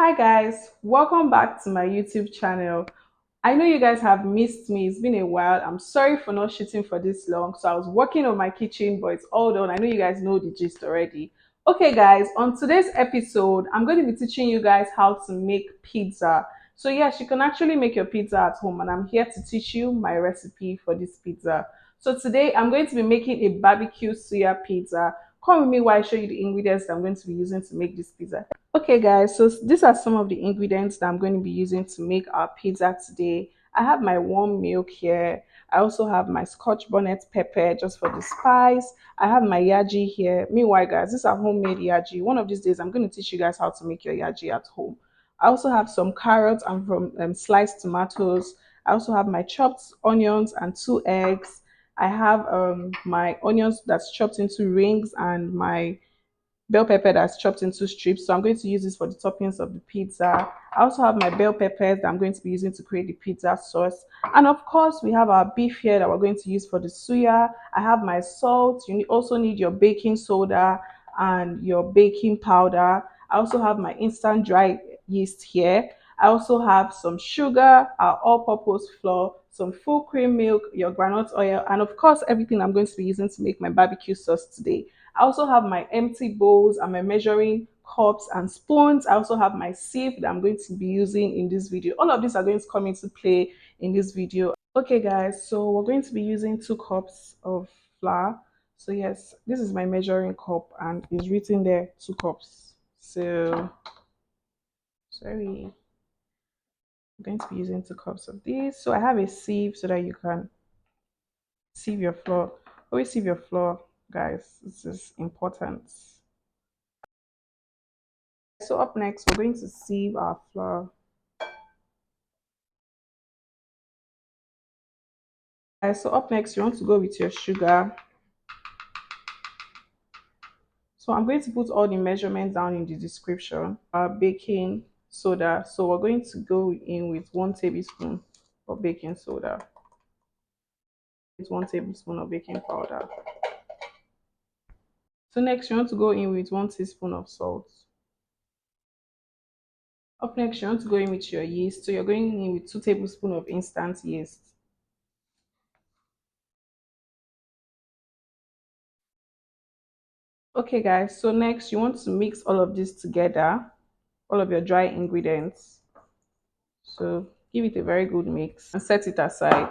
Hi guys, welcome back to my YouTube channel. I know you guys have missed me. It's been a while. I'm sorry for not shooting for this long. So I was working on my kitchen, but it's all done. I know you guys know the gist already. Okay guys, on today's episode, I'm going to be teaching you guys how to make pizza. So yes, you can actually make your pizza at home, and I'm here to teach you my recipe for this pizza. So today I'm going to be making a barbecue suya pizza. Come with me while I show you the ingredients that I'm going to be using to make this pizza. Okay, guys, so these are some of the ingredients that I'm going to be using to make our pizza today. I have my warm milk here. I also have my scotch bonnet pepper just for the spice. I have my yaji here. Meanwhile, guys, these are homemade yaji. One of these days, I'm going to teach you guys how to make your yaji at home. I also have some carrots and from sliced tomatoes. I also have my chopped onions and 2 eggs. I have my onions that's chopped into rings and my bell pepper that's chopped into strips. So I'm going to use this for the toppings of the pizza. I also have my bell peppers that I'm going to be using to create the pizza sauce. And of course, we have our beef here that we're going to use for the suya. I have my salt. Also need your baking soda and your baking powder. I also have my instant dry yeast here. I also have some sugar, our all-purpose flour, some full cream milk, your granite oil, and of course, everything I'm going to be using to make my barbecue sauce today. I also have my empty bowls and my measuring cups and spoons. I also have my sieve that I'm going to be using in this video. All of these are going to come into play in this video. Okay, guys, so we're going to be using 2 cups of flour. So yes, this is my measuring cup and it's written there 2 cups. So sorry, I'm going to be using 2 cups of this. So I have a sieve so that you can sieve your flour. Always sieve your flour, guys. This is important. So up next, we're going to sieve our flour. So up next, you want to go with your sugar. So I'm going to put all the measurements down in the description. Baking soda. So we're going to go in with 1 tablespoon of baking soda. It's 1 tablespoon of baking powder. So next, you want to go in with 1 teaspoon of salt. Up next, you want to go in with your yeast. So you're going in with 2 tablespoons of instant yeast. Okay, guys. So next, you want to mix all of this together, all of your dry ingredients. So give it a very good mix and set it aside.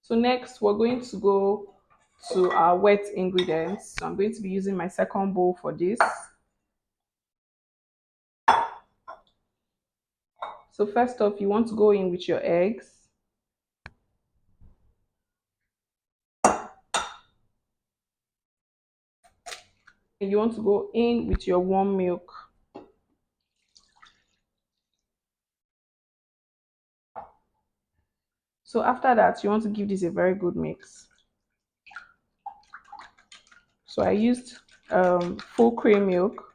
So next, we're going to go to our wet ingredients. So I'm going to be using my second bowl for this. So first off, you want to go in with your eggs. And you want to go in with your warm milk. So after that, you want to give this a very good mix. So I used full cream milk.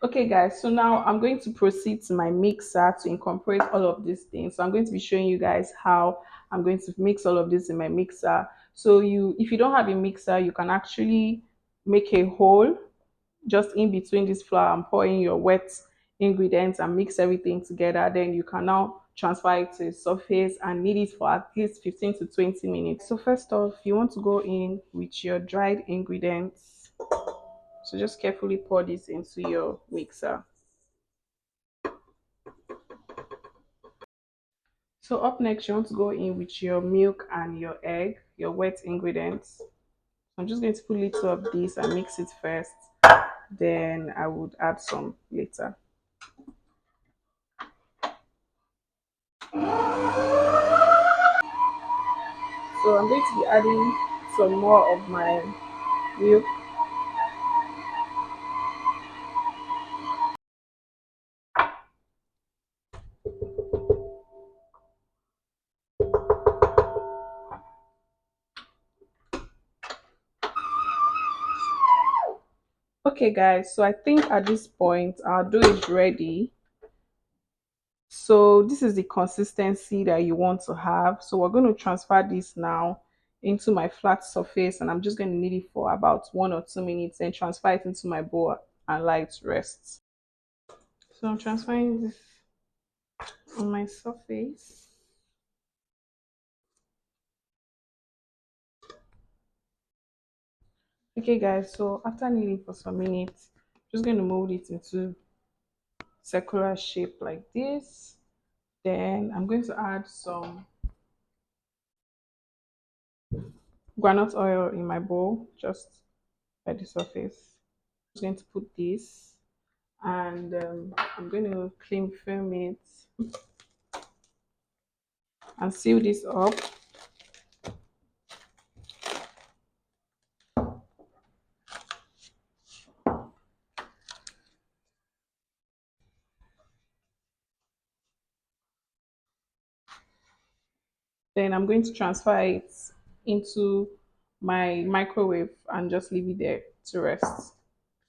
Okay, guys, so now I'm going to proceed to my mixer to incorporate all of these things. So I'm going to be showing you guys how I'm going to mix all of this in my mixer. So if you don't have a mixer, you can actually make a hole just in between this flour and pour in your wet ingredients and mix everything together. Then you can now transfer it to the surface and knead it for at least 15 to 20 minutes. So first off, you want to go in with your dried ingredients. So just carefully pour this into your mixer. So up next, you want to go in with your milk and your egg, your wet ingredients. I'm just going to put a little of this and mix it first. Then I would add some later. So I'm going to be adding some more of my milk. Okay guys, so I think at this point our dough is ready. So this is the consistency that you want to have. So we're going to transfer this now into my flat surface, and I'm just going to knead it for about 1 or 2 minutes and transfer it into my bowl and let it rest. So I'm transferring this on my surface. Okay guys, so after kneading for some minutes, just going to mold it into circular shape like this. Then I'm going to add some groundnut oil in my bowl just by the surface. I'm going to put this, and I'm going to cling film it and seal this up. Then I'm going to transfer it into my microwave and just leave it there to rest.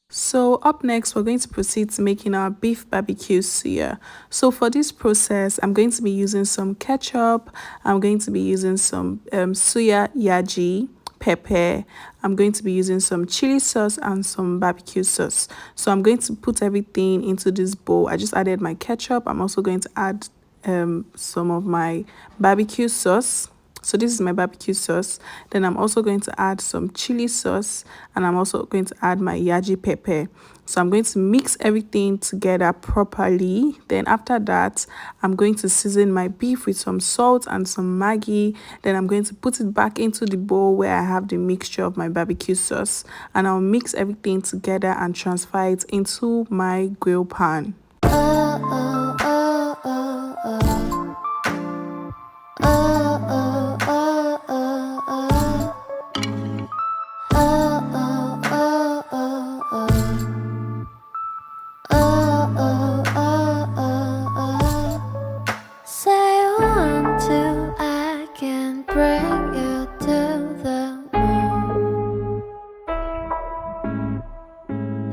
So up next, we're going to proceed to making our beef barbecue suya. So for this process, I'm going to be using some ketchup. I'm going to be using some suya yaji, pepper. I'm going to be using some chili sauce and some barbecue sauce. So I'm going to put everything into this bowl. I just added my ketchup. I'm also going to add some of my barbecue sauce. So this is my barbecue sauce. Then I'm also going to add some chili sauce, and I'm also going to add my yaji pepper. So I'm going to mix everything together properly. Then after that, I'm going to season my beef with some salt and some Maggi. Then I'm going to put it back into the bowl where I have the mixture of my barbecue sauce, and I'll mix everything together and transfer it into my grill pan.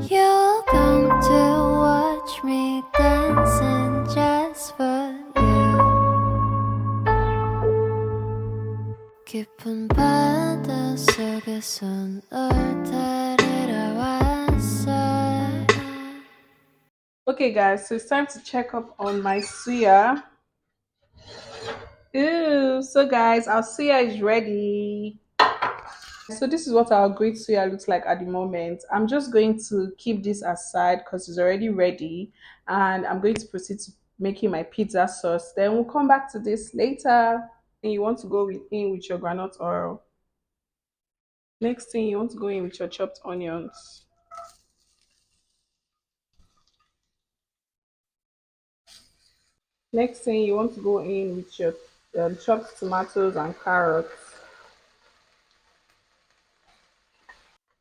You'll come to watch me dancing just for you. 깊은 바다 속에서 널 데리러 왔어. Okay guys, so it's time to check up on my suya. Ooh, so guys, our suya is ready. So this is what our great suya looks like at the moment. I'm just going to keep this aside because it's already ready, and I'm going to proceed to making my pizza sauce. Then we'll come back to this later. And you want to go in with your granite oil. Next thing, you want to go in with your chopped onions. Next thing, you want to go in with your chopped tomatoes and carrots.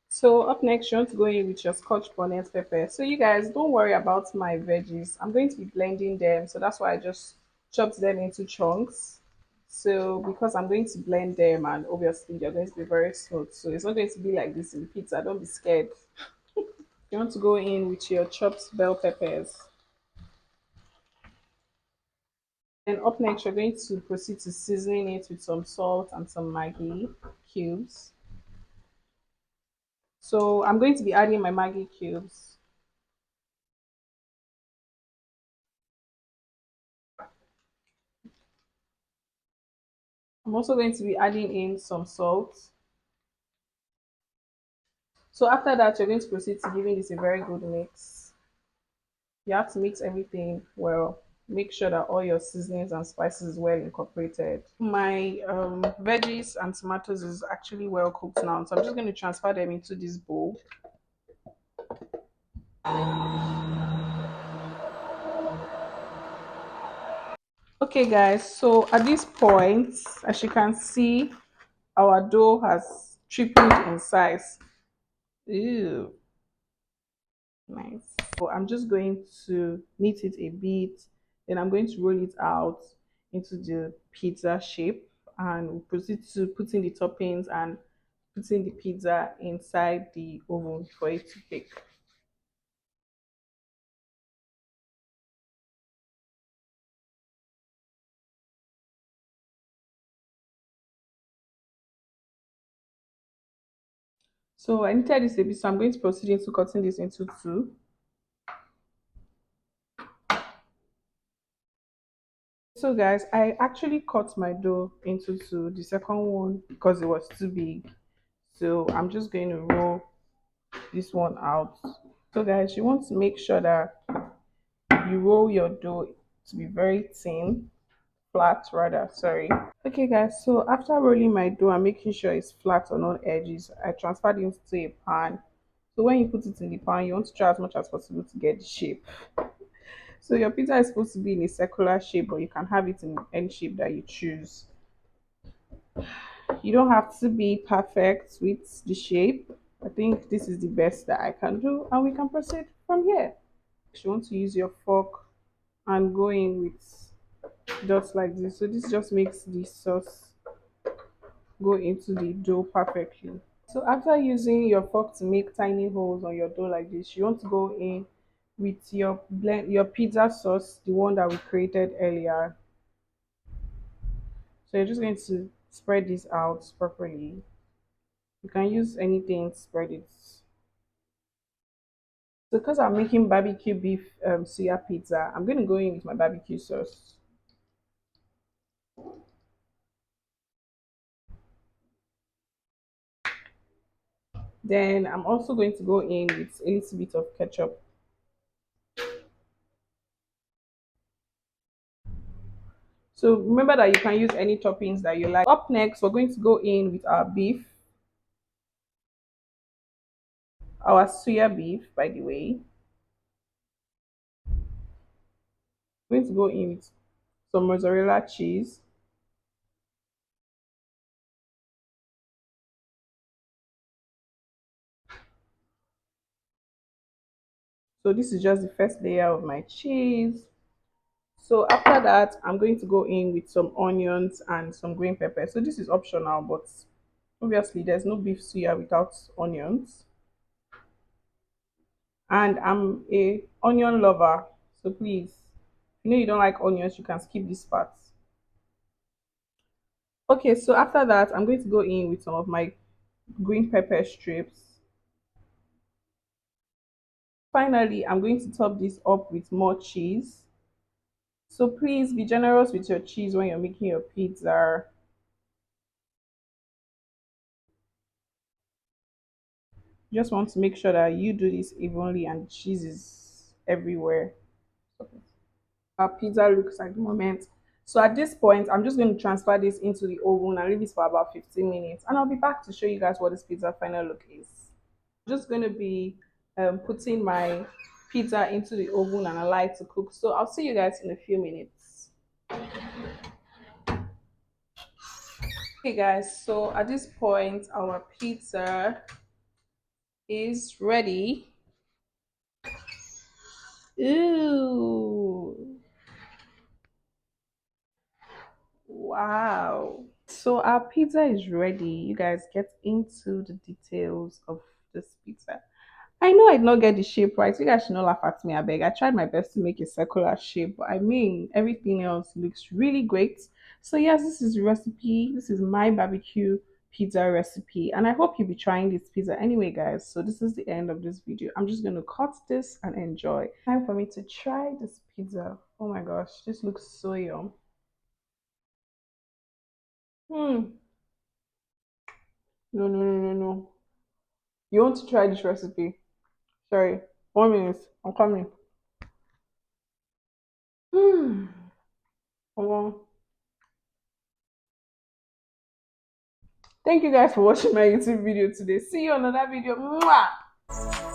So up next, you want to go in with your scotch bonnet pepper. So you guys, don't worry about my veggies. I'm going to be blending them. So that's why I just chopped them into chunks. So because I'm going to blend them, and obviously they're going to be very smooth. So it's not going to be like this in pizza. Don't be scared. You want to go in with your chopped bell peppers. Then up next, you're going to proceed to seasoning it with some salt and some Maggi cubes. So I'm going to be adding my Maggi cubes. I'm also going to be adding in some salt. So after that, you're going to proceed to giving this a very good mix. You have to mix everything well. Make sure that all your seasonings and spices is well incorporated. My veggies and tomatoes is actually well cooked now. So I'm just going to transfer them into this bowl. Okay guys, so at this point, as you can see, our dough has tripled in size. Ew, nice. So I'm just going to knead it a bit, then I'm going to roll it out into the pizza shape, and we'll proceed to putting the toppings and putting the pizza inside the oven for it to bake. So I knitted this a bit, so I'm going to proceed into cutting this into two. So guys, I actually cut my dough into two, the second one because it was too big. So I'm just going to roll this one out. So guys, you want to make sure that you roll your dough to be very thin, flat rather, sorry. Okay guys, so after rolling my dough and making sure it's flat on all edges, I transferred it into a pan. So when you put it in the pan, you want to try as much as possible to get the shape. So your pizza is supposed to be in a circular shape, but you can have it in any shape that you choose. You don't have to be perfect with the shape. I think this is the best that I can do, and we can proceed from here. If you want to use your fork and go in with dots like this, so this just makes the sauce go into the dough perfectly. So after using your fork to make tiny holes on your dough like this, you want to go in with your pizza sauce, the one that we created earlier. So you're just going to spread this out properly. You can use anything to spread it. So because I'm making barbecue beef suya pizza, I'm going to go in with my barbecue sauce. Then I'm also going to go in with a little bit of ketchup. So remember that you can use any toppings that you like. Up next, we're going to go in with our beef, our suya beef, by the way. We're going to go in with some mozzarella cheese. So this is just the first layer of my cheese. So after that, I'm going to go in with some onions and some green pepper. So this is optional, but obviously there's no beef suya without onions. And I'm a onion lover, so please, if you know you don't like onions, you can skip this part. Okay, so after that, I'm going to go in with some of my green pepper strips. Finally, I'm going to top this up with more cheese. So please be generous with your cheese when you're making your pizza. You just want to make sure that you do this evenly and cheese is everywhere. Our pizza looks at the moment. So at this point, I'm just going to transfer this into the oven and leave it for about 15 minutes. And I'll be back to show you guys what this pizza final look is. I'm just going to be putting my pizza into the oven and allow it to cook. So I'll see you guys in a few minutes. Okay guys, so at this point, our pizza is ready. Ooh, wow. So our pizza is ready. You guys get into the details of this pizza. I know I did not get the shape right. You guys should not laugh at me, I beg. I tried my best to make a circular shape, but I mean everything else looks really great. So yes, this is the recipe. This is my barbecue pizza recipe, and I hope you'll be trying this pizza anyway, guys. So this is the end of this video. I'm just gonna cut this and enjoy. Time for me to try this pizza. Oh my gosh, this looks so yum. Hmm. No, no, no, no, no. You want to try this recipe? Sorry, 1 minute. I'm coming. Hmm. Well, thank you guys for watching my YouTube video today. See you on another video. Mwah!